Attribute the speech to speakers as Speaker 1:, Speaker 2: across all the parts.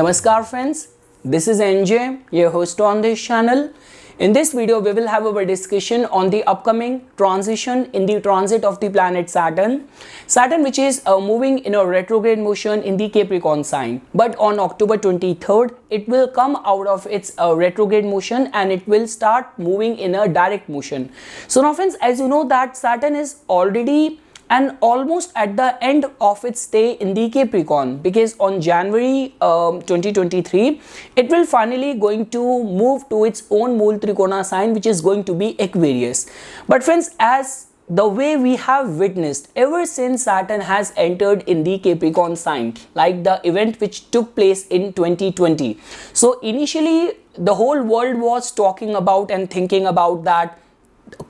Speaker 1: Namaskar friends, this is NJ, your host on this channel. In this video, we will have our discussion on the upcoming transition in the transit of the planet Saturn. Saturn, which is moving in a retrograde motion in the Capricorn sign. But on October 23rd, it will come out of its retrograde motion and it will start moving in a direct motion. So now friends, as you know that Saturn is already and almost at the end of its stay in the Capricorn, because on January 2023 it will finally going to move to its own Mool Trikona sign, which is going to be Aquarius. But friends, as the way we have witnessed ever since Saturn has entered in the Capricorn sign, like the event which took place in 2020, so initially the whole world was talking about and thinking about that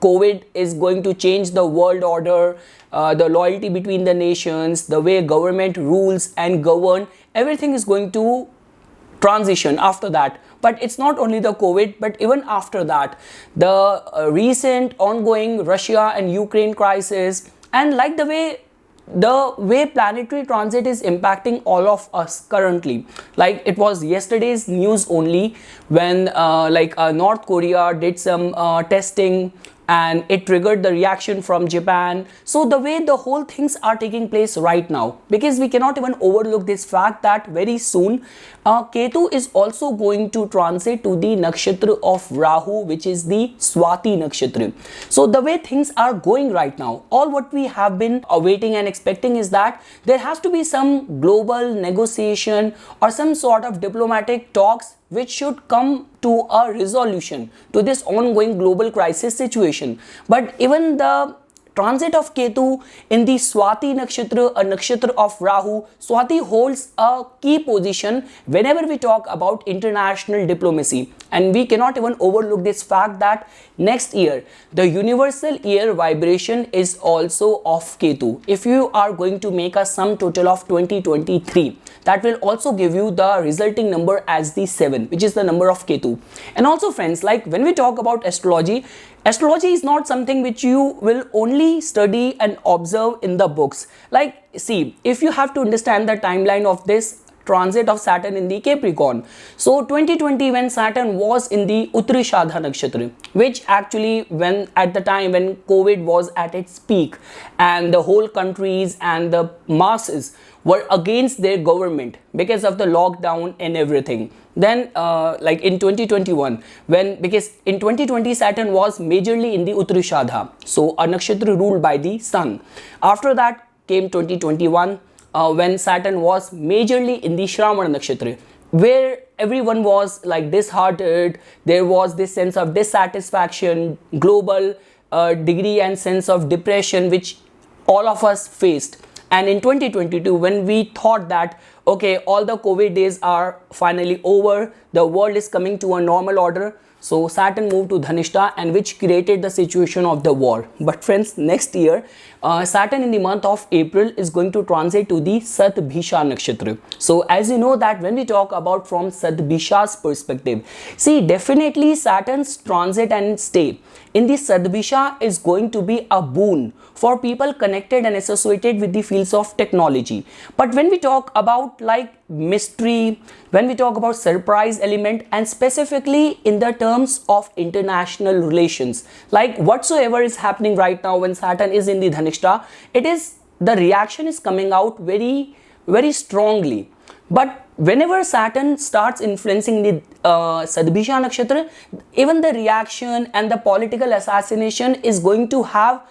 Speaker 1: COVID is going to change the world order, the loyalty between the nations, the way government rules and govern, everything is going to transition after that. But it's not only the COVID, but even after that, the recent ongoing Russia and Ukraine crisis, and like the way planetary transit is impacting all of us currently. Like it was yesterday's news only when North Korea did some testing and it triggered the reaction from Japan. So the way the whole things are taking place right now, because we cannot even overlook this fact that very soon Ketu is also going to transit to the nakshatra of Rahu, which is the Swati nakshatra. So the way things are going right now, all what we have been awaiting and expecting is that there has to be some global negotiation or some sort of diplomatic talks which should come to a resolution to this ongoing global crisis situation. But even the transit of Ketu in the Swati nakshatra, a nakshatra of Rahu, Swati holds a key position whenever we talk about international diplomacy. And we cannot even overlook this fact that next year, the universal year vibration is also of Ketu. If you are going to make a sum total of 2023, that will also give you the resulting number as the 7, which is the number of Ketu. And also friends, like when we talk about astrology is not something which you will only study and observe in the books. Like see, if you have to understand the timeline of this transit of Saturn in the Capricorn. So 2020, when Saturn was in the Uttarashadha nakshatra, which actually when at the time when COVID was at its peak and the whole countries and the masses were against their government because of the lockdown and everything. Then like in 2021, because in 2020 Saturn was majorly in the Uttarashadha, so a nakshatra ruled by the sun. After that came 2021, when Saturn was majorly in the Shravana nakshatra, where everyone was like disheartened. There was this sense of dissatisfaction, global degree and sense of depression which all of us faced. And in 2022, when we thought that okay, all the COVID days are finally over, the world is coming to a normal order, so Saturn moved to Dhanishta, and which created the situation of the war. But friends, next year Saturn in the month of April is going to transit to the Satbhisha nakshatra. So as you know that when we talk about from Satbhisha's perspective, see definitely Saturn's transit and stay in the Satbhisha is going to be a boon for people connected and associated with the fields of technology. But when we talk about like mystery, when we talk about surprise element, and specifically in the terms of international relations, like whatsoever is happening right now when Saturn is in the Dhanishta, it is the reaction is coming out very, very strongly. But whenever Saturn starts influencing the Satbhisha nakshatra, even the reaction and the political assassination is going to have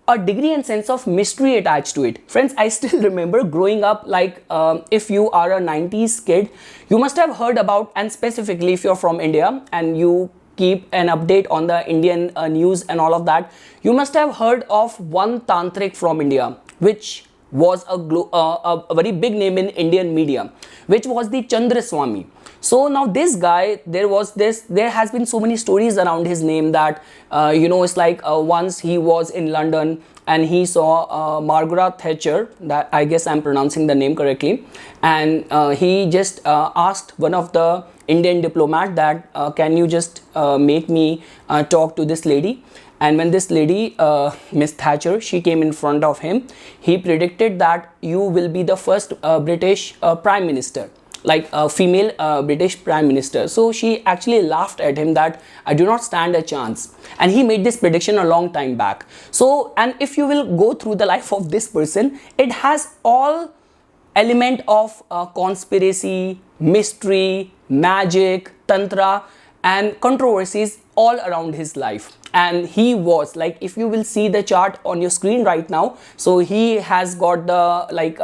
Speaker 1: a degree and sense of mystery attached to it. Friends, I still remember growing up, like if you are a 90s kid, you must have heard about, and specifically if you're from India and you keep an update on the Indian news and all of that, you must have heard of one tantric from India, which was a very big name in Indian media, which was the Chandraswami. So now this guy, there has been so many stories around his name that it's like once he was in London and he saw Margaret Thatcher, that I guess I'm pronouncing the name correctly, and he just asked one of the Indian diplomat that can you just make me talk to this lady. And when this lady, Miss Thatcher, she came in front of him, he predicted that you will be the first British Prime Minister. like a female British Prime Minister. So she actually laughed at him that I do not stand a chance, and he made this prediction a long time back. So, and if you will go through the life of this person, it has all element of conspiracy, mystery, magic, tantra, and controversies all around his life. And he was like, if you will see the chart on your screen right now, so he has got the like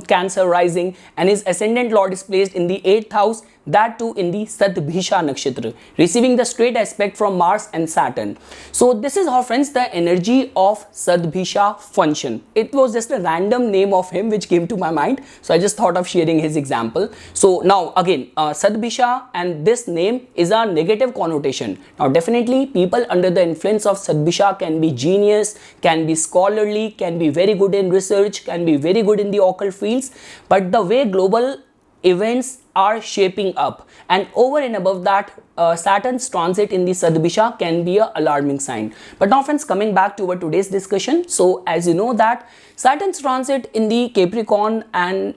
Speaker 1: Cancer rising, and his ascendant lord is placed in the 8th house, that too in the Sadbhisha nakshatra, receiving the straight aspect from Mars and Saturn. So this is how, friends, the energy of Sadbhisha function. It was just a random name of him which came to my mind, so I just thought of sharing his example. So now again, Sadbhisha and this name is a negative connotation. Now definitely people under the influence of Sadbhisha can be genius, can be scholarly, can be very good in research, can be very good in the occult fields, but the way global events are shaping up, and over and above that, Saturn's transit in the Sadbhisha can be an alarming sign. But now, friends, coming back to our today's discussion, so as you know that Saturn's transit in the Capricorn, and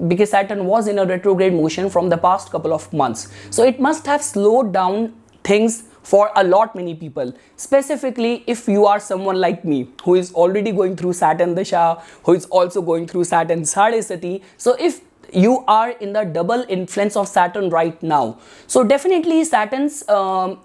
Speaker 1: because Saturn was in a retrograde motion from the past couple of months, so it must have slowed down things for a lot many people. Specifically, if you are someone like me who is already going through Saturn Dasha, who is also going through Saturn Sadhe Sati, so if you are in the double influence of Saturn right now, so definitely Saturn's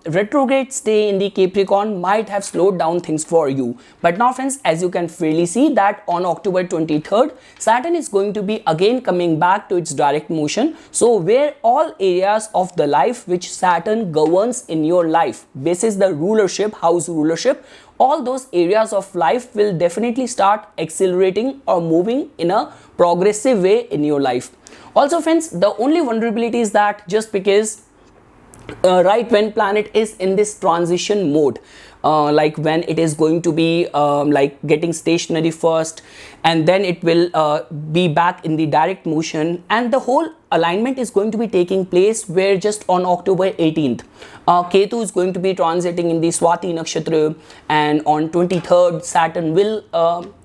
Speaker 1: retrograde stay in the Capricorn might have slowed down things for you. But now, friends, as you can freely see that on October 23rd, Saturn is going to be again coming back to its direct motion. So where all areas of the life which Saturn governs in your life, basis the rulership, house rulership, all those areas of life will definitely start accelerating or moving in a progressive way in your life. Also, friends, the only vulnerability is that just because right when planet is in this transition mode, like when it is going to be like getting stationary first, and then it will be back in the direct motion, and the whole alignment is going to be taking place where just on October 18th, Ketu is going to be transiting in the Swati nakshatra, and on 23rd Saturn will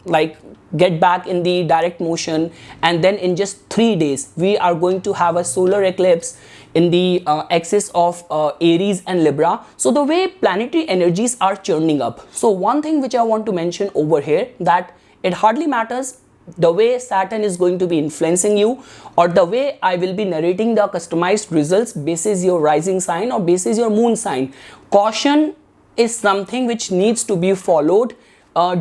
Speaker 1: like get back in the direct motion, and then in just 3 days we are going to have a solar eclipse in the axis of Aries and Libra. So the way planetary energies are churning up. So one thing which I want to mention over here, that it hardly matters the way Saturn is going to be influencing you, or the way I will be narrating the customized results basis your rising sign or basis your moon sign. Caution is something which needs to be followed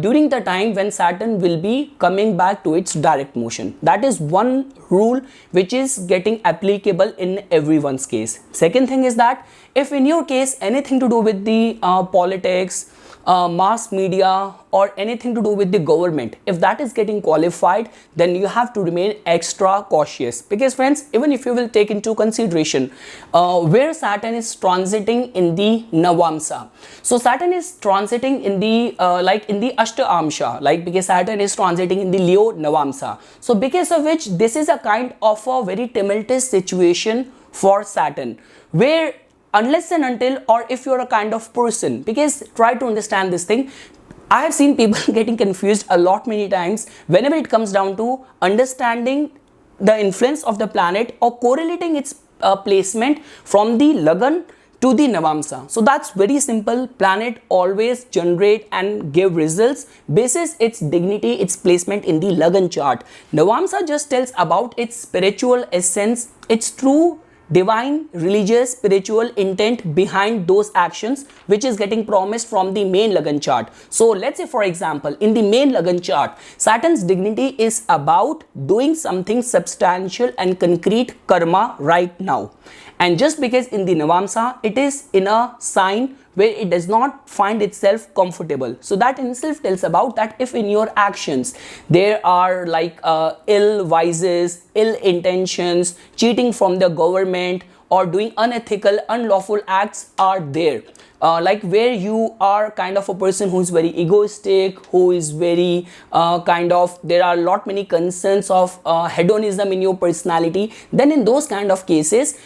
Speaker 1: during the time when Saturn will be coming back to its direct motion. That is one rule which is getting applicable in everyone's case. Second thing is that if in your case anything to do with the politics, mass media, or anything to do with the government, if that is getting qualified, then you have to remain extra cautious. Because, friends, even if you will take into consideration where Saturn is transiting in the Navamsa, so Saturn is transiting in the like in the Ashta Amsha, like because Saturn is transiting in the Leo Navamsa, so because of which this is a kind of a very tumultuous situation for Saturn, where unless and until, or if you're a kind of person, because try to understand this thing, I have seen people getting confused a lot many times whenever it comes down to understanding the influence of the planet or correlating its placement from the Lagan to the Navamsa. So that's very simple. Planet always generate and give results basis its dignity, its placement in the Lagan chart. Navamsa just tells about its spiritual essence, its true divine, religious, spiritual intent behind those actions which is getting promised from the main Lagan chart. So let's say, for example, in the main Lagan chart, Saturn's dignity is about doing something substantial and concrete karma right now. And just because in the Navamsa it is in a sign where it does not find itself comfortable, so that in itself tells about that if in your actions there are like ill vices, ill intentions, cheating from the government, or doing unethical, unlawful acts are there, like where you are kind of a person who is very egoistic, who is very kind of, there are a lot many concerns of hedonism in your personality, then in those kind of cases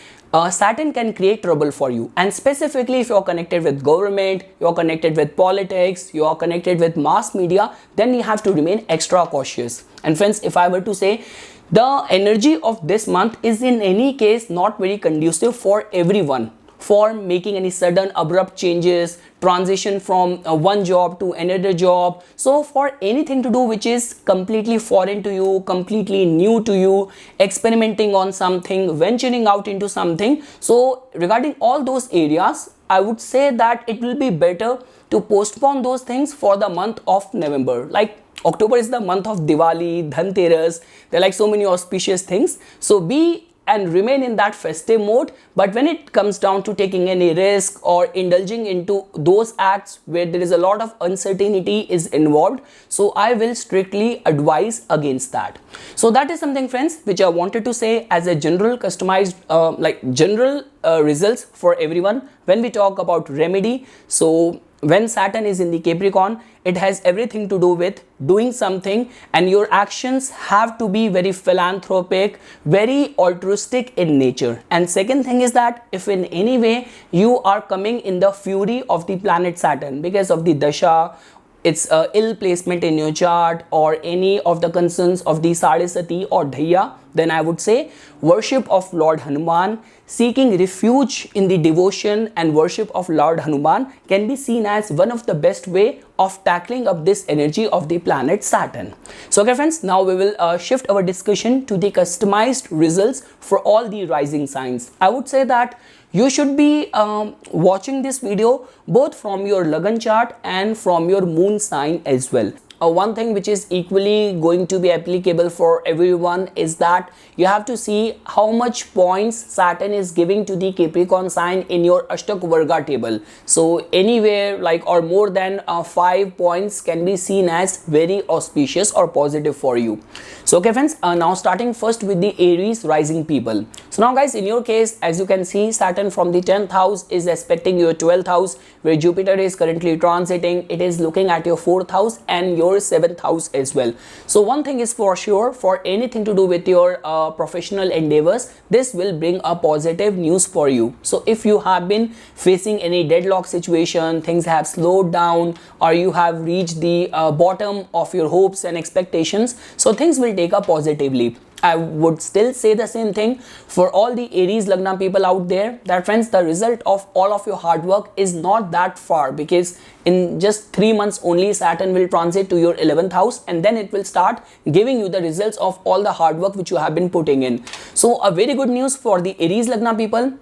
Speaker 1: Saturn can create trouble for you. And specifically if you are connected with government, you are connected with politics, you are connected with mass media, then you have to remain extra cautious. And friends, if I were to say, The energy of this month is in any case not very conducive for everyone for making any sudden abrupt changes, transition from one job to another job. So for anything to do which is completely foreign to you, completely new to you, experimenting on something, venturing out into something, so regarding all those areas, I would say that it will be better to postpone those things for the month of November. Like October is the month of Diwali, Dhanteras, there are like so many auspicious things. So be and remain in that festive mode, but when it comes down to taking any risk or indulging into those acts where there is a lot of uncertainty is involved, so I will strictly advise against that. So that is something, friends, which I wanted to say as a general customized general results for everyone when we talk about remedy. So when Saturn is in the Capricorn, it has everything to do with doing something, and your actions have to be very philanthropic, very altruistic in nature. And second thing is that if in any way you are coming in the fury of the planet Saturn because of the dasha, it's ill placement in your chart, or any of the concerns of the Sadisati or Dhaya, then I would say worship of Lord Hanuman, seeking refuge in the devotion and worship of Lord Hanuman can be seen as one of the best way of tackling up this energy of the planet Saturn. So okay friends, now we will shift our discussion to the customized results for all the rising signs. I would say that you should be watching this video both from your Lagan chart and from your moon sign as well. One thing which is equally going to be applicable for everyone is that you have to see how much points Saturn is giving to the Capricorn sign in your Ashtak Varga table. So anywhere like or more than 5 points can be seen as very auspicious or positive for you. So okay friends, now starting first with the Aries rising people. So now guys, in your case, as you can see, Saturn from the 10th house is aspecting your 12th house, where Jupiter is currently transiting. It is looking at your 4th house and your 7th house as well. So one thing is for sure, for anything to do with your professional endeavors, this will bring a positive news for you. So if you have been facing any deadlock situation, things have slowed down, or you have reached the bottom of your hopes and expectations, so things will take a positive leap. I would still say the same thing for all the Aries Lagna people out there, that friends, the result of all of your hard work is not that far, because in just 3 months only Saturn will transit to your 11th house, and then it will start giving you the results of all the hard work which you have been putting in. So a very good news for the Aries Lagna people.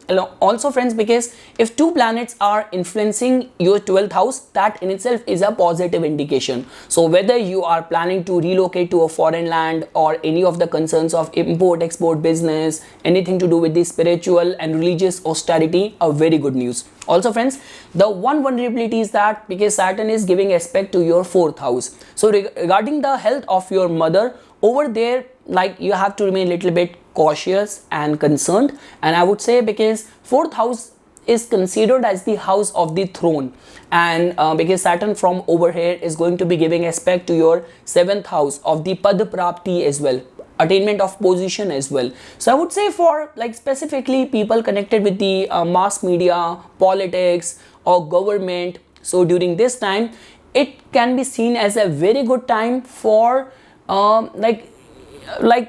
Speaker 1: Also friends, because if 2 planets are influencing your 12th house, that in itself is a positive indication. So whether you are planning to relocate to a foreign land, or any of the concerns of import export business, anything to do with the spiritual and religious austerity, a very good news. Also friends, the one vulnerability is that because Saturn is giving aspect to your 4th house, so regarding the health of your mother, over there like you have to remain a little bit cautious and concerned. And I would say because 4th house is considered as the house of the throne, and because Saturn from over here is going to be giving aspect to your 7th house of the Pad Prapti as well, attainment of position as well. So I would say for like specifically people connected with the mass media, politics or government, so during this time it can be seen as a very good time for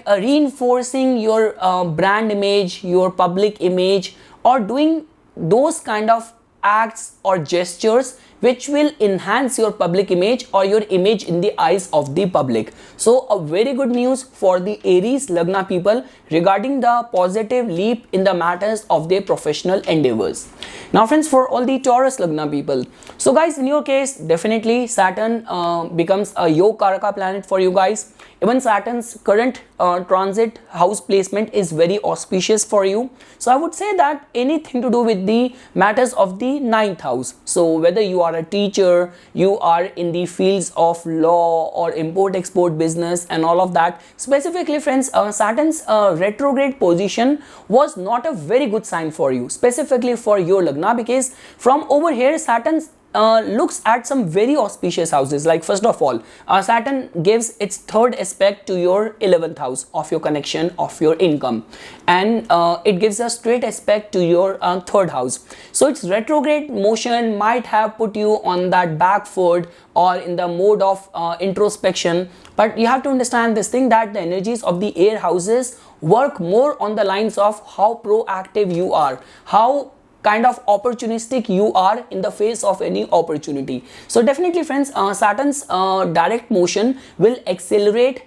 Speaker 1: reinforcing your brand image, your public image, or doing those kind of acts or gestures which will enhance your public image or your image in the eyes of the public. So a very good news for the Aries Lagna people regarding the positive leap in the matters of their professional endeavors. Now friends, for all the Taurus Lagna people, so guys, in your case definitely Saturn becomes a Yoga Karaka planet for you guys. Even Saturn's current transit house placement is very auspicious for you. So I would say that anything to do with the matters of the 9th house, so whether you are a teacher, you are in the fields of law or import export business and all of that, specifically friends, Saturn's retrograde position was not a very good sign for you, specifically for your Lagna, because from over here Saturn looks at some very auspicious houses. Like first of all, Saturn gives its third aspect to your 11th house of your connection, of your income, and it gives a straight aspect to your third house. So its retrograde motion might have put you on that back foot or in the mode of introspection, but you have to understand this thing, that the energies of the air houses work more on the lines of how proactive you are, how kind of opportunistic you are in the face of any opportunity. So definitely friends, Saturn's direct motion will accelerate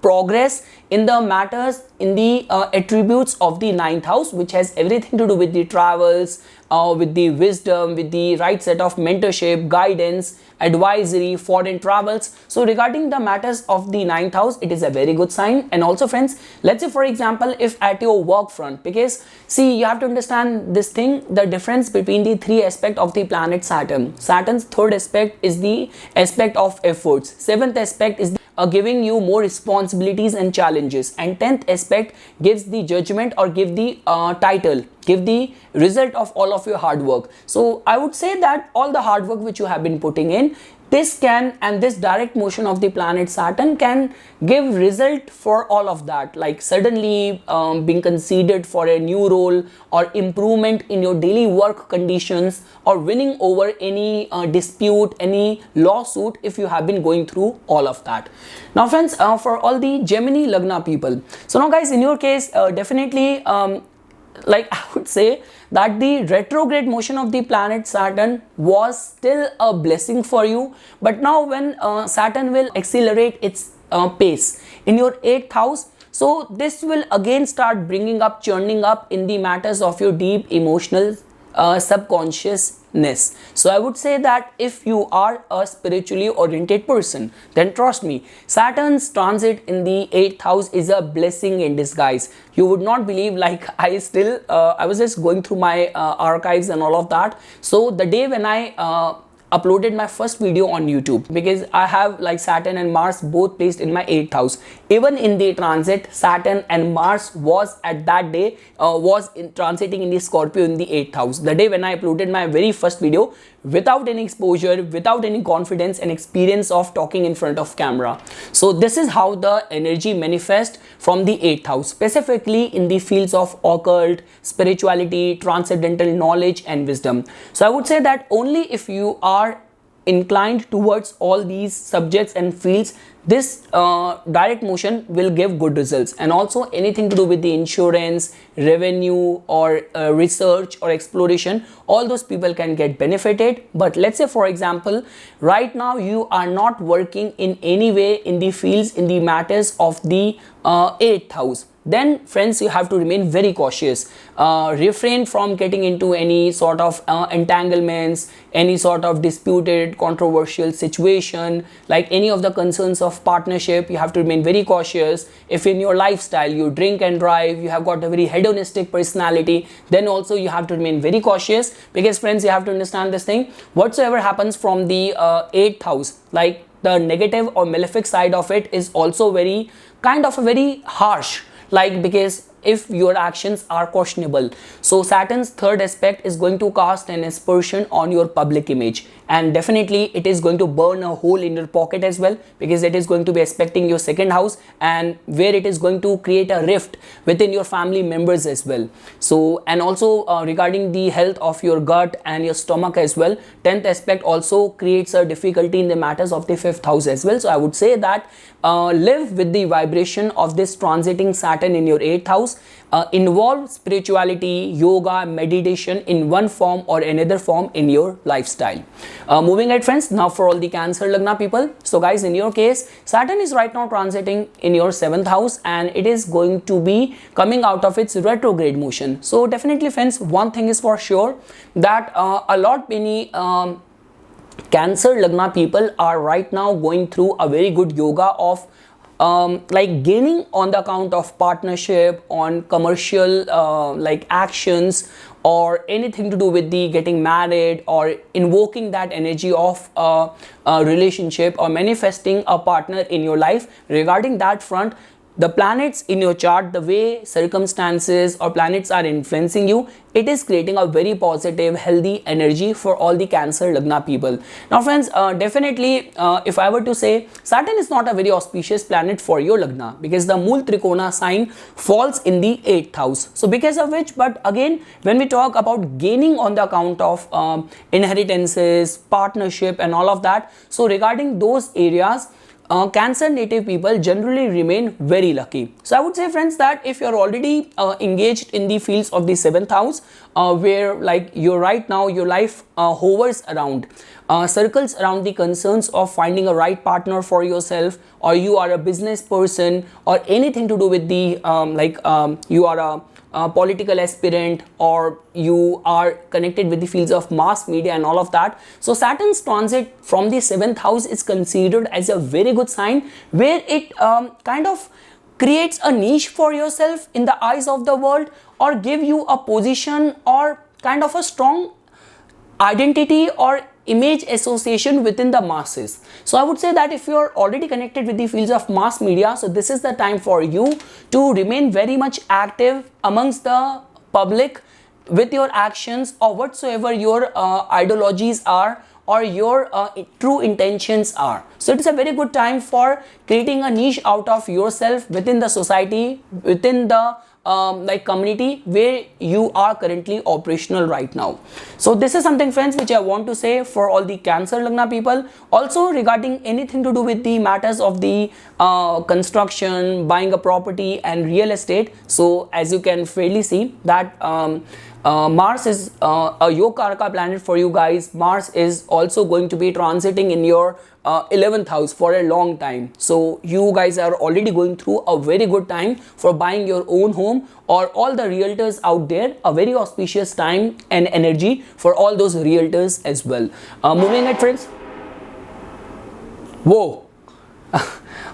Speaker 1: progress in the matters, in the attributes of the ninth house, which has everything to do with the travels, with the wisdom, with the right set of mentorship, guidance, advisory, foreign travels. So regarding the matters of the ninth house, it is a very good sign. And also friends, let's say for example, if at your work front, because see, you have to understand this thing, the difference between the three aspects of the planet Saturn. Saturn's third aspect is the aspect of efforts, seventh aspect is giving you more responsibilities and challenges, and 10th aspect gives the judgment or give the title, give the result of all of your hard work. So I would say that all the hard work which you have been putting in, this can, and this direct motion of the planet Saturn can give result for all of that, like suddenly being considered for a new role, or improvement in your daily work conditions, or winning over any dispute, any lawsuit, if you have been going through all of that. Now friends, for all the Gemini Lagna people, so now guys, in your case, definitely like I would say that the retrograde motion of the planet Saturn was still a blessing for you, but now when Saturn will accelerate its pace in your 8th house, so this will again start bringing up, churning up in the matters of your deep emotional subconsciousness. So I would say that if you are a spiritually oriented person, then trust me, Saturn's transit in the 8th house is a blessing in disguise. You would not believe, like I was just going through my archives and all of that. So the day when I uploaded my first video on YouTube, because I have like Saturn and Mars both placed in my 8th house. Even in the transit, Saturn and Mars was at that day transiting in the Scorpio in the 8th house. The day when I uploaded my very first video without any exposure, without any confidence and experience of talking in front of camera. So this is how the energy manifests from the 8th house, specifically in the fields of occult, spirituality, transcendental knowledge and wisdom. So I would say that only if you are inclined towards all these subjects and fields, this direct motion will give good results. And also anything to do with the insurance, revenue or research or exploration, all those people can get benefited. But let's say for example, right now you are not working in any way in the fields, in the matters of the 8th house, then friends, you have to remain very cautious. Refrain from getting into any sort of entanglements, any sort of disputed, controversial situation, like any of the concerns of partnership. You have to remain very cautious. If in your lifestyle you drink and drive, you have got a very hedonistic personality, then also you have to remain very cautious, because friends, you have to understand this thing, whatsoever happens from the 8th house, like the negative or malefic side of it is also very kind of a very harsh, like because if your actions are questionable. So Saturn's third aspect is going to cast an aspersion on your public image, and definitely it is going to burn a hole in your pocket as well, because it is going to be aspecting your second house, and where it is going to create a rift within your family members as well. So, and also regarding the health of your gut and your stomach as well, 10th aspect also creates a difficulty in the matters of the 5th house as well. So I would say that live with the vibration of this transiting Saturn in your 8th house. Involve spirituality, yoga, meditation in one form or another form in your lifestyle. Moving ahead friends, now for all the Cancer Lagna people. So guys, in your case, Saturn is right now transiting in your 7th house, and it is going to be coming out of its retrograde motion. So definitely friends, one thing is for sure, that many Cancer Lagna people are right now going through a very good yoga of like gaining on the account of partnership, on commercial like actions, or anything to do with the getting married, or invoking that energy of a relationship, or manifesting a partner in your life. Regarding that front, the planets in your chart, the way circumstances or planets are influencing you, it is creating a very positive, healthy energy for all the Cancer Lagna people. Now friends, definitely if I were to say, Saturn is not a very auspicious planet for your Lagna, because the Mool Trikona sign falls in the 8th house. So because of which, but again, when we talk about gaining on the account of inheritances, partnership and all of that, so regarding those areas, Cancer native people generally remain very lucky. So I would say friends that if you're already engaged in the fields of the 7th house, where like you're right now, your life hovers around, circles around the concerns of finding a right partner for yourself, or you are a business person, or anything to do with the you are a political aspirant, or you are connected with the fields of mass media and all of that. So Saturn's transit from the 7th house is considered as a very good sign, where it kind of creates a niche for yourself in the eyes of the world, or give you a position or kind of a strong identity or image association within the masses. So I would say that if you are already connected with the fields of mass media, so this is the time for you to remain very much active amongst the public with your actions, or whatsoever your ideologies are, or your true intentions are. So it is a very good time for creating a niche out of yourself within the society, within the community where you are currently operational right now. So this is something friends which I want to say for all the Cancer Lagna people. Also regarding anything to do with the matters of the construction, buying a property and real estate. So as you can fairly see that Mars is a Yogaraka planet for you guys. Mars is also going to be transiting in your 11th house for a long time. So you guys are already going through a very good time for buying your own home, or all the realtors out there, a very auspicious time and energy for all those realtors as well. Moving ahead friends. Whoa.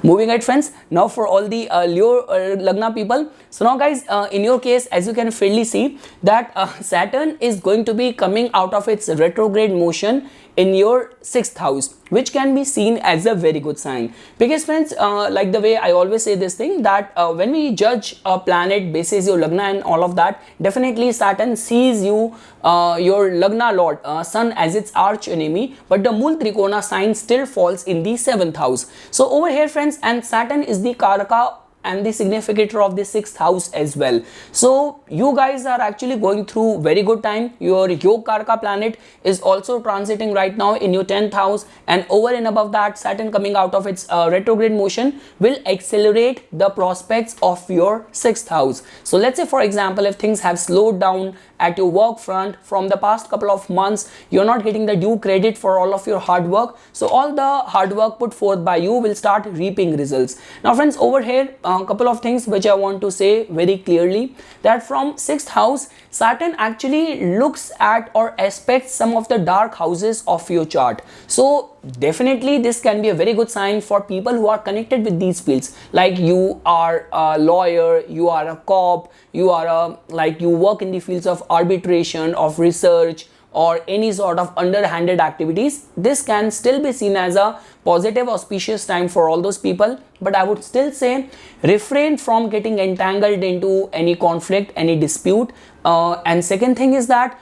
Speaker 1: Moving ahead friends, now for all the Leo Lagna people. So now guys, in your case, as you can fairly see that Saturn is going to be coming out of its retrograde motion in your 6th house, which can be seen as a very good sign. Because friends, like the way I always say this thing, that when we judge a planet basis your Lagna and all of that, definitely Saturn sees you, your Lagna Lord, Sun, as its arch enemy, but the Mool Trikona sign still falls in the 7th house. So over here friends, and Saturn is the Karaka and the significator of the 6th house as well. So you guys are actually going through very good time. Your Yogaraka planet is also transiting right now in your 10th house, and over and above that, Saturn coming out of its retrograde motion will accelerate the prospects of your 6th house. So let's say for example, if things have slowed down at your work front from the past couple of months, you're not getting the due credit for all of your hard work. So all the hard work put forth by you will start reaping results. Now friends, over here a couple of things which I want to say very clearly, that from 6th house, Saturn actually looks at or aspects some of the dark houses of your chart. So definitely this can be a very good sign for people who are connected with these fields, like you are a lawyer, you are a cop, you are a you work in the fields of arbitration, of research, or any sort of underhanded activities. This can still be seen as a positive auspicious time for all those people, but I would still say refrain from getting entangled into any conflict, any dispute. And second thing is that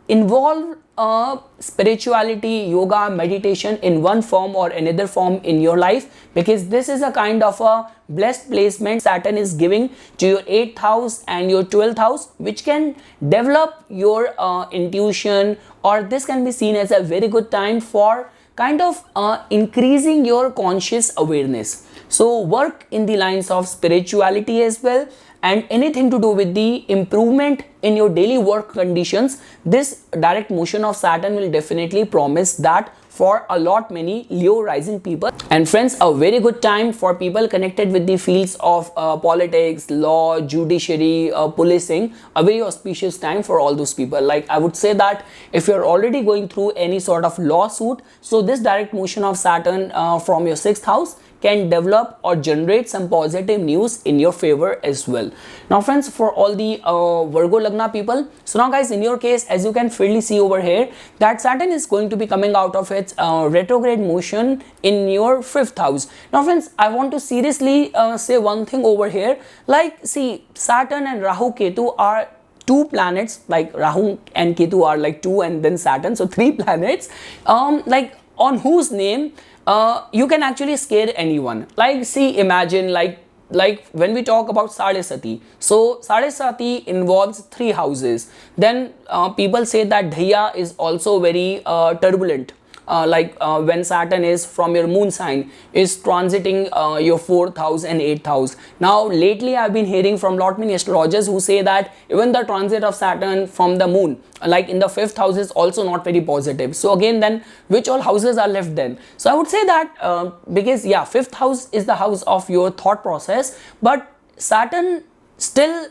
Speaker 1: involve spirituality, yoga, meditation in one form or another form in your life, because this is a kind of a blessed placement Saturn is giving to your 8th house and your 12th house, which can develop your intuition, or this can be seen as a very good time for kind of increasing your conscious awareness. So work in the lines of spirituality as well, and anything to do with the improvement in your daily work conditions. This direct motion of Saturn will definitely promise that for a lot many Leo rising people. And friends, a very good time for people connected with the fields of politics, law, judiciary, policing, a very auspicious time for all those people. Like I would say that if you're already going through any sort of lawsuit, so this direct motion of Saturn from your 6th house can develop or generate some positive news in your favor as well. Now friends, for all the Virgo Lagna people, so now guys, in your case, as you can freely see over here, that Saturn is going to be coming out of its retrograde motion in your your 5th house. Now friends, I want to seriously say one thing over here. Like, see, Saturn and Rahu Ketu are two planets. Like Rahu and Ketu are like two, and then Saturn, so three planets, like on whose name you can actually scare anyone. Like, see, imagine like when we talk about Sadesati, so Sadesati involves three houses. Then people say that Dhaya is also very turbulent. When Saturn is from your moon sign, is transiting your 4th house and 8th house. Now lately I've been hearing from lot many astrologers who say that even the transit of Saturn from the moon, like in the 5th house, is also not very positive. So again, then which all houses are left then? So I would say that because yeah, 5th house is the house of your thought process, but Saturn still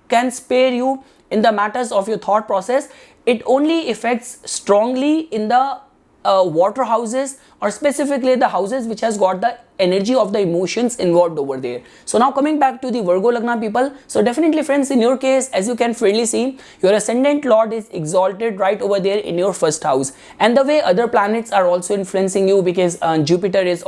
Speaker 1: can spare you in the matters of your thought process. It only affects strongly in the water houses, or specifically the houses which has got the energy of the emotions involved over there. So now coming back to the Virgo Lagna people, so definitely friends, in your case, as you can freely see, your ascendant lord is exalted right over there in your 1st house, and the way other planets are also influencing you, because Jupiter is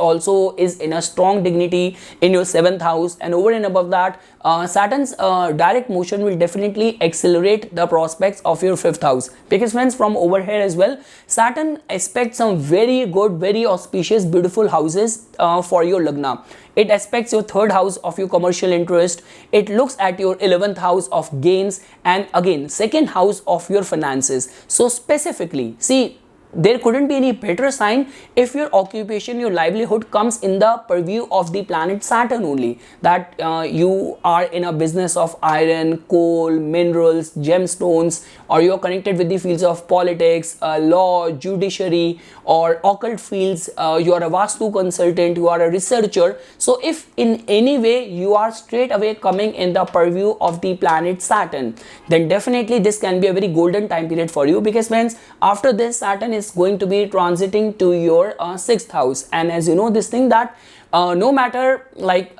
Speaker 1: in a strong dignity in your 7th house, and over and above that, Saturn's direct motion will definitely accelerate the prospects of your 5th house. Because friends, from over here as well, Saturn aspects some very good, very auspicious, beautiful houses for your Lagna. It aspects your 3rd house of your commercial interest. It looks at your 11th house of gains, and again 2nd house of your finances. So specifically, see, there couldn't be any better sign if your occupation, your livelihood comes in the purview of the planet Saturn only, that you are in a business of iron, coal, minerals, gemstones, or you are connected with the fields of politics, law, judiciary, or occult fields. You are a Vastu consultant, you are a researcher. So if in any way you are straight away coming in the purview of the planet Saturn, then definitely this can be a very golden time period for you. Because friends, after this, Saturn is going to be transiting to your 6th house, and as you know this thing that no matter like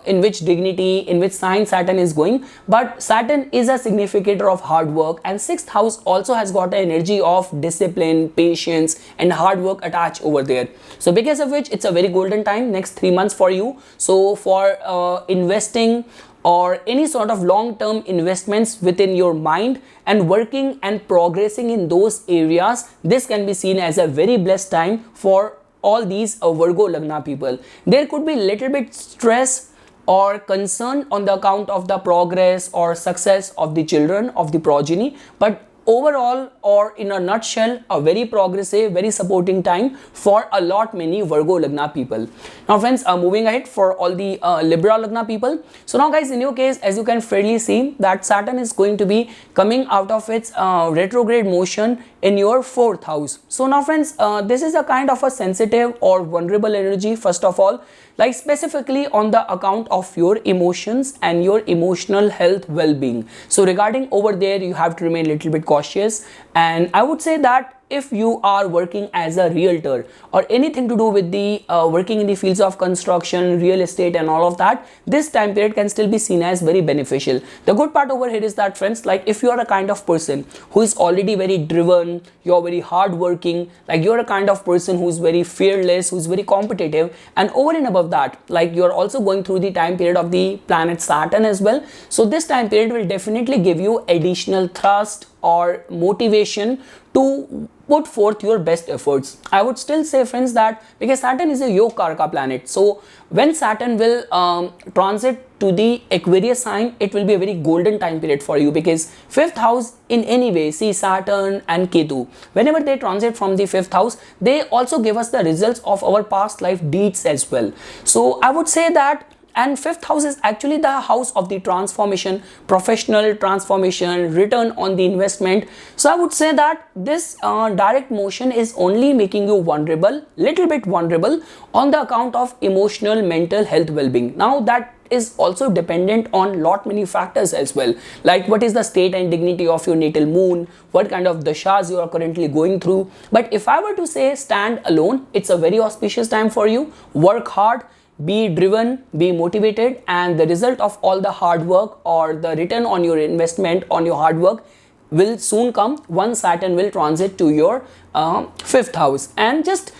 Speaker 1: in which dignity, in which sign Saturn is going, but Saturn is a significator of hard work, and 6th house also has got the energy of discipline, patience, and hard work attached over there. So because of which, it's a very golden time next 3 months for you. So for investing or any sort of long-term investments within your mind and working and progressing in those areas, this can be seen as a very blessed time for all these Virgo Lagna people. There could be little bit stress or concern on the account of the progress or success of the children, of the progeny, but overall, or in a nutshell, a very progressive, very supporting time for a lot many Virgo Lagna people. Now friends, moving ahead for all the Libra Lagna people. So now guys, in your case, as you can fairly see that Saturn is going to be coming out of its retrograde motion in your 4th house. So now friends, this is a kind of a sensitive or vulnerable energy, first of all, like specifically on the account of your emotions and your emotional health well-being. So regarding over there, you have to remain a little bit cautious, and I would say that if you are working as a realtor or anything to do with the working in the fields of construction, real estate and all of that, this time period can still be seen as very beneficial. The good part over here is that friends, like if you are a kind of person who is already very driven, you're very hardworking, like you're a kind of person who's very fearless, who's very competitive, and over and above that, like you're also going through the time period of the planet Saturn as well. So this time period will definitely give you additional thrust or motivation to put forth your best efforts. I would still say friends that because Saturn is a Yoga Karaka planet, so when Saturn will transit to the Aquarius sign, it will be a very golden time period for you, because 5th house in any way, see Saturn and Ketu, whenever they transit from the 5th house, they also give us the results of our past life deeds as well. So I would say that, and 5th house is actually the house of the transformation, professional transformation, return on the investment. So I would say that this direct motion is only making you vulnerable, little bit vulnerable on the account of emotional, mental health well-being. Now that is also dependent on lot many factors as well, like what is the state and dignity of your natal moon, what kind of dashas you are currently going through. But if I were to say stand alone, it's a very auspicious time for you. Work hard, be driven, be motivated, and the result of all the hard work or the return on your investment on your hard work will soon come once Saturn will transit to your 5th house. And just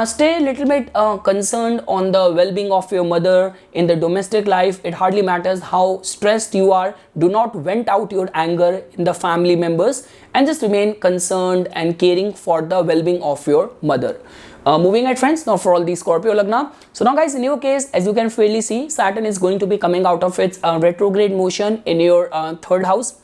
Speaker 1: Stay a little bit concerned on the well-being of your mother in the domestic life. It hardly matters how stressed you are. Do not vent out your anger in the family members, and just remain concerned and caring for the well-being of your mother. Moving ahead, friends, now for all the Scorpio Lagna. So now guys, in your case, as you can fairly see, Saturn is going to be coming out of its retrograde motion in your third house,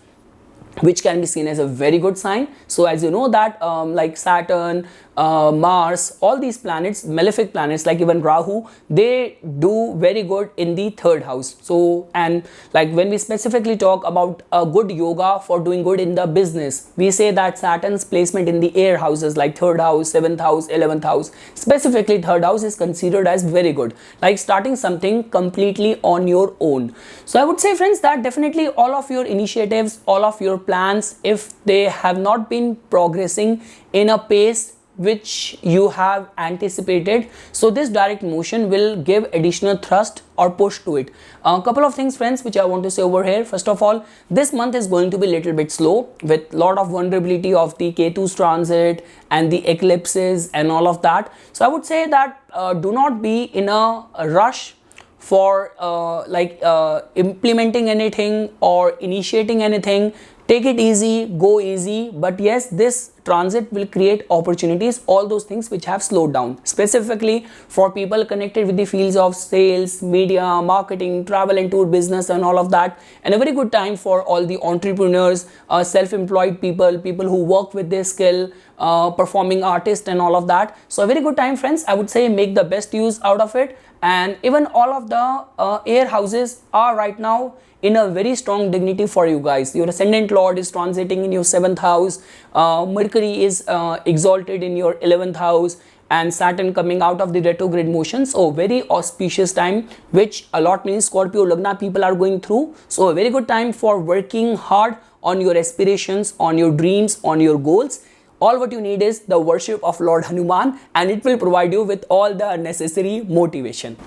Speaker 1: which can be seen as a very good sign. So as you know that like Saturn, Mars, all these planets, malefic planets like even Rahu, they do very good in the third house. So, and like when we specifically talk about a good yoga for doing good in the business, we say that Saturn's placement in the air houses like third house, 7th house, 11th house, specifically third house, is considered as very good, like starting something completely on your own. So I would say, friends, that definitely all of your initiatives, all of your plans, if they have not been progressing in a pace which you have anticipated, so this direct motion will give additional thrust or push to it. A couple of things, friends, which I want to say over here. First of all, this month is going to be a little bit slow with lot of vulnerability of the Ketu's transit and the eclipses and all of that. So I would say that do not be in a rush for implementing anything or initiating anything. Take it easy, go easy, but yes, this transit will create opportunities, all those things which have slowed down, specifically for people connected with the fields of sales, media, marketing, travel and tour business and all of that. And a very good time for all the entrepreneurs, self-employed people, people who work with their skill, performing artists and all of that. So a very good time, friends. I would say make the best use out of it. And even all of the air houses are right now in a very strong dignity for you guys. Your ascendant lord is transiting in your 7th house, Mercury is exalted in your 11th house, and Saturn coming out of the retrograde motion. So very auspicious time, which a lot many Scorpio Lagna people are going through. So a very good time for working hard on your aspirations, on your dreams, on your goals. All what you need is the worship of Lord Hanuman, and it will provide you with all the necessary motivation.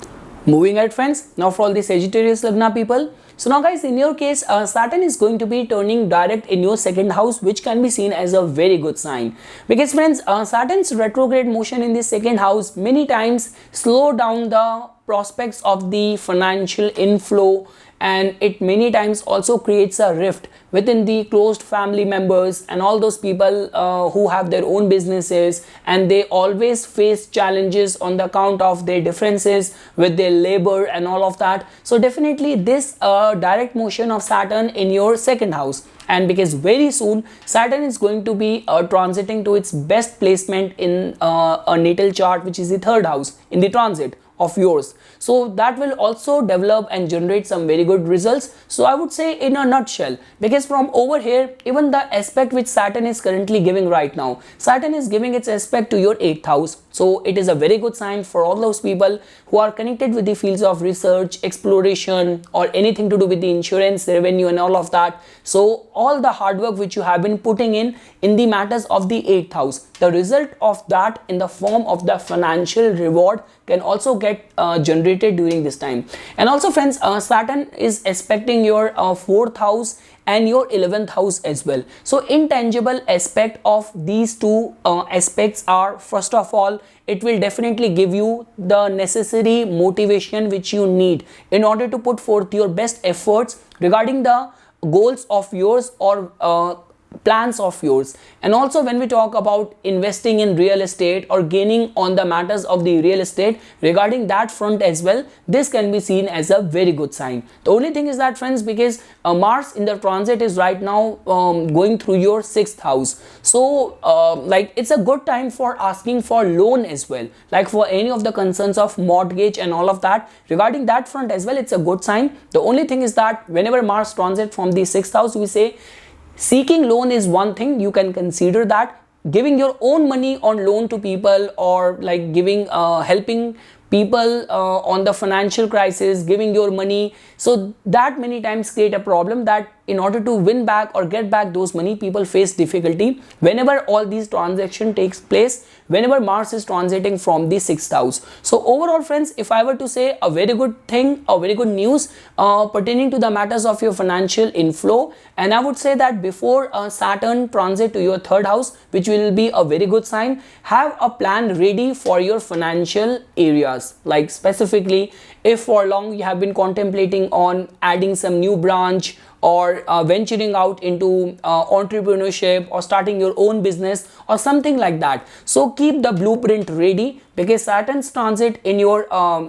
Speaker 1: Moving ahead, friends, now for all the Sagittarius Lagna people. So now guys, in your case, Saturn is going to be turning direct in your 2nd house, which can be seen as a very good sign. Because friends, Saturn's retrograde motion in the 2nd house many times slow down the prospects of the financial inflow, and it many times also creates a rift within the closed family members and all those people who have their own businesses, and they always face challenges on the account of their differences with their labor and all of that. So definitely this direct motion of Saturn in your 2nd house, and because very soon Saturn is going to be transiting to its best placement in a natal chart, which is the 3rd house in the transit of yours. So that will also develop and generate some very good results. So I would say in a nutshell, because from over here, even the aspect which Saturn is currently giving right now, Saturn is giving its aspect to your 8th house. So it is a very good sign for all those people who are connected with the fields of research, exploration, or anything to do with the insurance, revenue and all of that. So all the hard work which you have been putting in the matters of the 8th house, the result of that in the form of the financial reward can also get generated during this time. And also, friends, Saturn is aspecting your 4th house and your 11th house as well. So intangible aspect of these two aspects are, first of all, it will definitely give you the necessary motivation which you need in order to put forth your best efforts regarding the goals of yours or plans of yours. And also when we talk about investing in real estate or gaining on the matters of the real estate, regarding that front as well, this can be seen as a very good sign. The only thing is that, friends, because Mars in the transit is right now going through your 6th house, so like it's a good time for asking for loan as well, like for any of the concerns of mortgage and all of that. Regarding that front as well, it's a good sign. The only thing is that whenever Mars transit from the 6th house, we say seeking loan is one thing. You can consider that. Giving your own money on loan to people, or like giving helping people on the financial crisis, giving your money. So that many times create a problem that in order to win back or get back those money, people face difficulty whenever all these transaction takes place, whenever Mars is transiting from the 6th house. So overall friends, if I were to say a very good thing, a very good news pertaining to the matters of your financial inflow, and I would say that before Saturn transit to your 3rd house, which will be a very good sign, have a plan ready for your financial areas. Like specifically, if for long you have been contemplating on adding some new branch or venturing out into entrepreneurship or starting your own business or something like that, so keep the blueprint ready, because Saturn's transit in your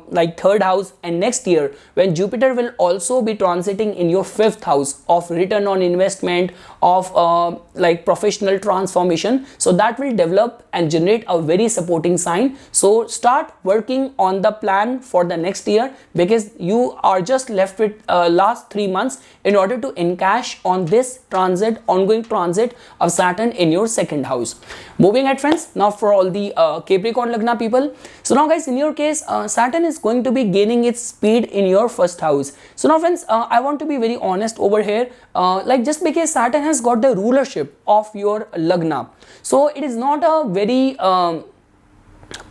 Speaker 1: like 3rd house, and next year when Jupiter will also be transiting in your 5th house of return on investment, of like professional transformation, so that will develop and generate a very supporting sign. So start working on the plan for the next year, because you are just left with last 3 months in order to encash on this transit, ongoing transit of Saturn in your 2nd house. Moving ahead friends, now for all the Capricorn Lagna people. So now guys, in your case, Saturn is going to be gaining its speed in your 1st house. So now friends, I want to be very honest over here, like just because Saturn has got the rulership of your Lagna, so it is not a very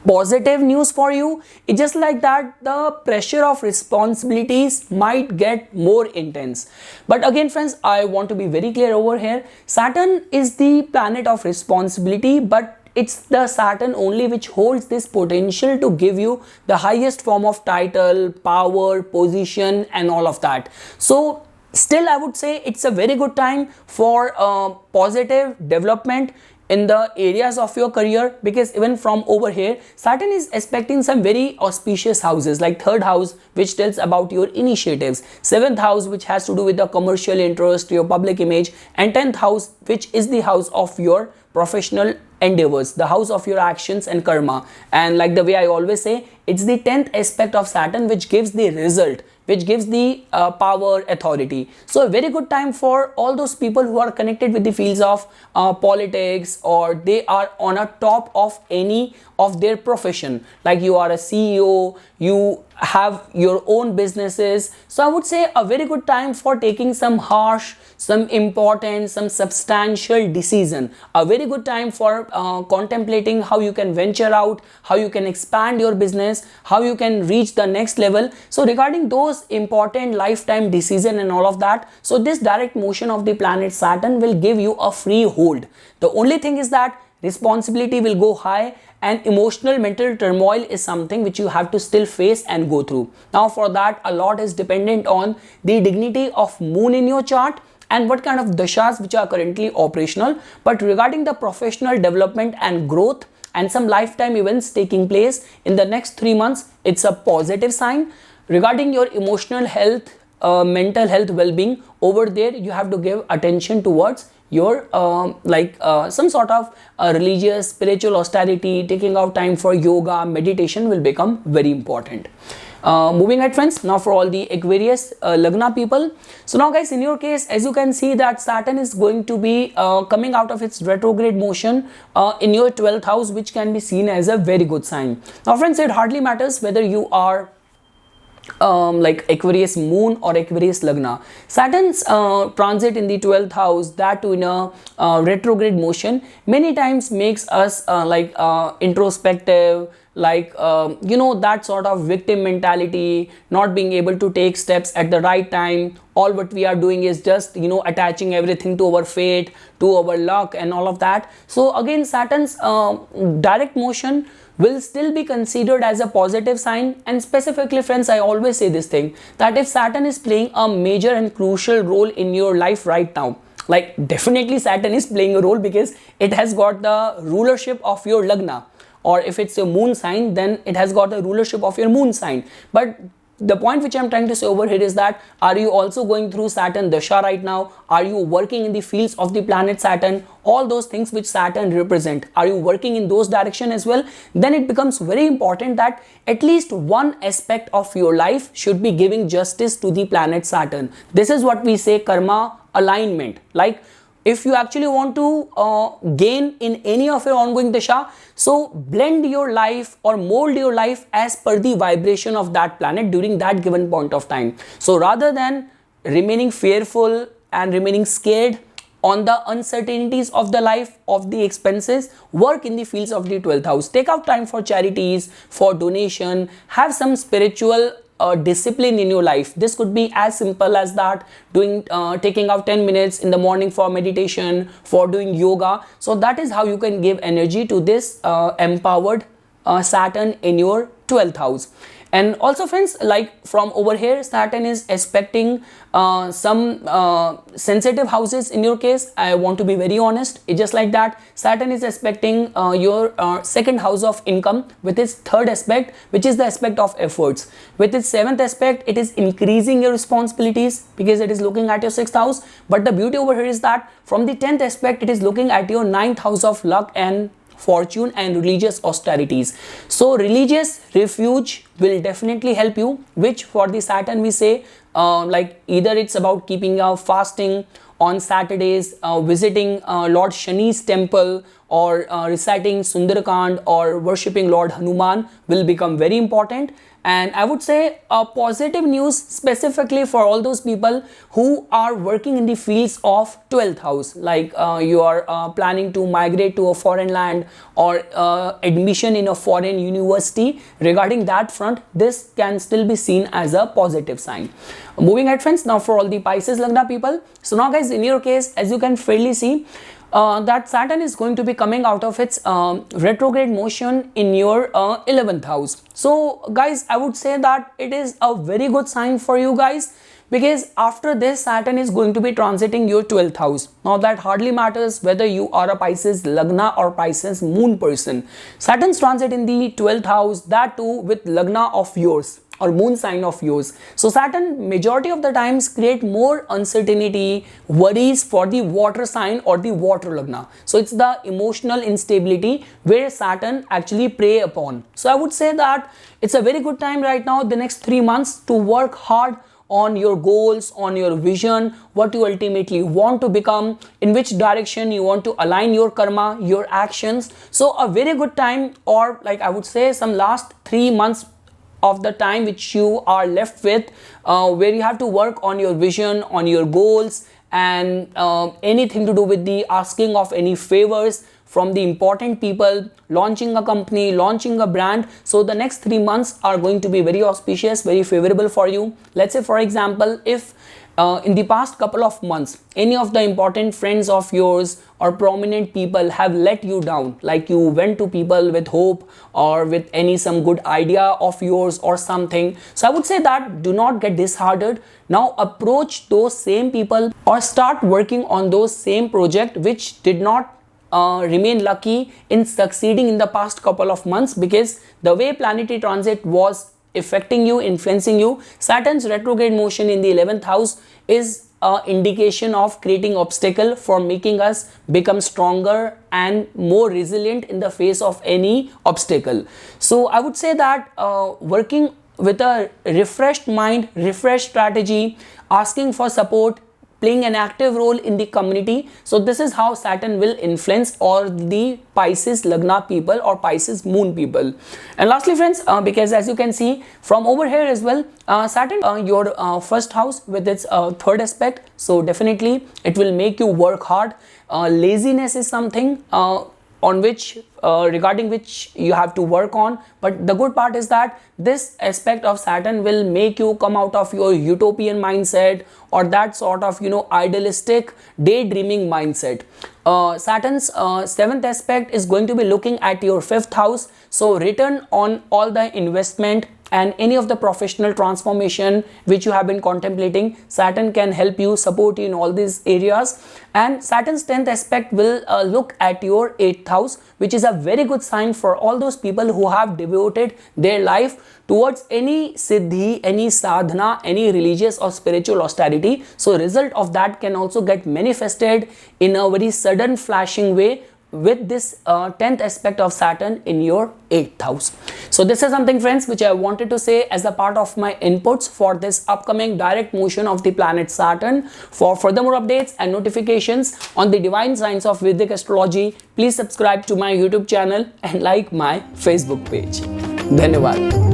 Speaker 1: positive news for you. It's just like that the pressure of responsibilities might get more intense. But again friends, I want to be very clear over here, Saturn is the planet of responsibility, but it's the Saturn only which holds this potential to give you the highest form of title, power, position and all of that. So still I would say it's a very good time for positive development in the areas of your career, because even from over here Saturn is expecting some very auspicious houses, like 3rd house which tells about your initiatives, 7th house which has to do with the commercial interest, your public image, and 10th house which is the house of your professional endeavors, the house of your actions and karma. And like the way I always say, it's the 10th aspect of Saturn which gives the result, which gives the power, authority. So a very good time for all those people who are connected with the fields of politics, or they are on a top of any of their profession, like you are a CEO, you have your own businesses. So I would say a very good time for taking some harsh, some important, some substantial decision. A very good time for contemplating how you can venture out, how you can expand your business, how you can reach the next level. So regarding those important lifetime decision and all of that, so this direct motion of the planet Saturn will give you a free hold. The only thing is that responsibility will go high, and emotional mental turmoil is something which you have to still face and go through. Now for that, a lot is dependent on the dignity of moon in your chart and what kind of dashas which are currently operational. But regarding the professional development and growth and some lifetime events taking place in the next 3 months, it's a positive sign. Regarding your emotional health, mental health well-being, over there you have to give attention towards your some sort of religious, spiritual austerity. Taking out time for yoga, meditation will become very important. Moving ahead friends, now for all the Aquarius Lagna people. So now guys, in your case, as you can see that Saturn is going to be coming out of its retrograde motion in your 12th house, which can be seen as a very good sign. Now friends, it hardly matters whether you are like Aquarius moon or Aquarius Lagna. Saturn's transit in the 12th house, that too in a retrograde motion, many times makes us introspective, that sort of victim mentality, not being able to take steps at the right time. All what we are doing is just attaching everything to our fate, to our luck and all of that. So again, Saturn's direct motion will still be considered as a positive sign. And specifically friends, I always say this thing, that if Saturn is playing a major and crucial role in your life right now, like definitely Saturn is playing a role because it has got the rulership of your Lagna, or if it's a moon sign, then it has got the rulership of your moon sign. But the point which I'm trying to say over here is that, are you also going through Saturn Dasha right now? Are you working in the fields of the planet Saturn? All those things which Saturn represent, are you working in those direction as well? Then it becomes very important that at least one aspect of your life should be giving justice to the planet Saturn. This is what we say karma alignment. Like if you actually want to gain in any of your ongoing dasha, so blend your life or mold your life as per the vibration of that planet during that given point of time. So rather than remaining fearful and remaining scared on the uncertainties of the life, of the expenses, work in the fields of the 12th house. Take out time for charities, for donation, have some spiritual discipline in your life. This could be as simple as that, taking out 10 minutes in the morning for meditation, for doing yoga. So that is how you can give energy to this empowered Saturn in your 12th house. And also friends, like from over here, Saturn is aspecting some sensitive houses in your case. I want to be very honest. It's just like that. Saturn is aspecting your second house of income with its third aspect, which is the aspect of efforts. With its seventh aspect, it is increasing your responsibilities because it is looking at your sixth house. But the beauty over here is that from the 10th aspect, it is looking at your ninth house of luck and fortune and religious austerities. So religious refuge will definitely help you, which for the Saturn we say like either it's about keeping a fasting on Saturdays, visiting Lord Shani's temple, or reciting Sundarakand or worshipping Lord Hanuman will become very important. And I would say a positive news specifically for all those people who are working in the fields of 12th house, like you are planning to migrate to a foreign land or admission in a foreign university. Regarding that front, this can still be seen as a positive sign. Moving ahead friends, now for all the Pisces Lagna people. So now guys, in your case, as you can fairly see, that Saturn is going to be coming out of its retrograde motion in your 11th house. So guys, I would say that it is a very good sign for you guys, because after this Saturn is going to be transiting your 12th house. Now that hardly matters whether you are a Pisces Lagna or Pisces Moon person. Saturn's transit in the 12th house, that too with Lagna of yours or moon sign of yours. So Saturn majority of the times create more uncertainty, worries for the water sign or the water Lagna. So it's the emotional instability where Saturn actually prey upon. So I would say that it's a very good time right now, the next 3 months, to work hard on your goals, on your vision, what you ultimately want to become, in which direction you want to align your karma, your actions. So a very good time, or like I would say some last 3 months of the time which you are left with, where you have to work on your vision, on your goals, and anything to do with the asking of any favors from the important people, launching a company, launching a brand. So the next 3 months are going to be very auspicious, very favorable for you. Let's say for example, if in the past couple of months any of the important friends of yours or prominent people have let you down, like you went to people with hope or with some good idea of yours or something, so I would say that do not get disheartened. Now approach those same people or start working on those same project which did not remain lucky in succeeding in the past couple of months, because the way planetary transit was affecting you, influencing you, Saturn's retrograde motion in the 11th house is an indication of creating obstacle for making us become stronger and more resilient in the face of any obstacle. So I would say that working with a refreshed mind, refreshed strategy, asking for support, playing an active role in the community. So this is how Saturn will influence all the Pisces Lagna people or Pisces Moon people. And lastly friends, because as you can see from over here as well, Saturn your first house with its third aspect, so definitely it will make you work hard. Laziness is something on which regarding which you have to work on, but the good part is that this aspect of Saturn will make you come out of your utopian mindset or that sort of idealistic daydreaming mindset. Saturn's seventh aspect is going to be looking at your fifth house, so return on all the investment and any of the professional transformation which you have been contemplating. Saturn can help you, support you in all these areas. And Saturn's 10th aspect will look at your 8th house, which is a very good sign for all those people who have devoted their life towards any siddhi, any sadhana, any religious or spiritual austerity. So result of that can also get manifested in a very sudden flashing way with this 10th aspect of Saturn in your 8th house. So this is something, friends, which I wanted to say as a part of my inputs for this upcoming direct motion of the planet Saturn. For furthermore updates and notifications on the divine science of Vedic astrology, please subscribe to my YouTube channel and like my Facebook page. Dhanyawad.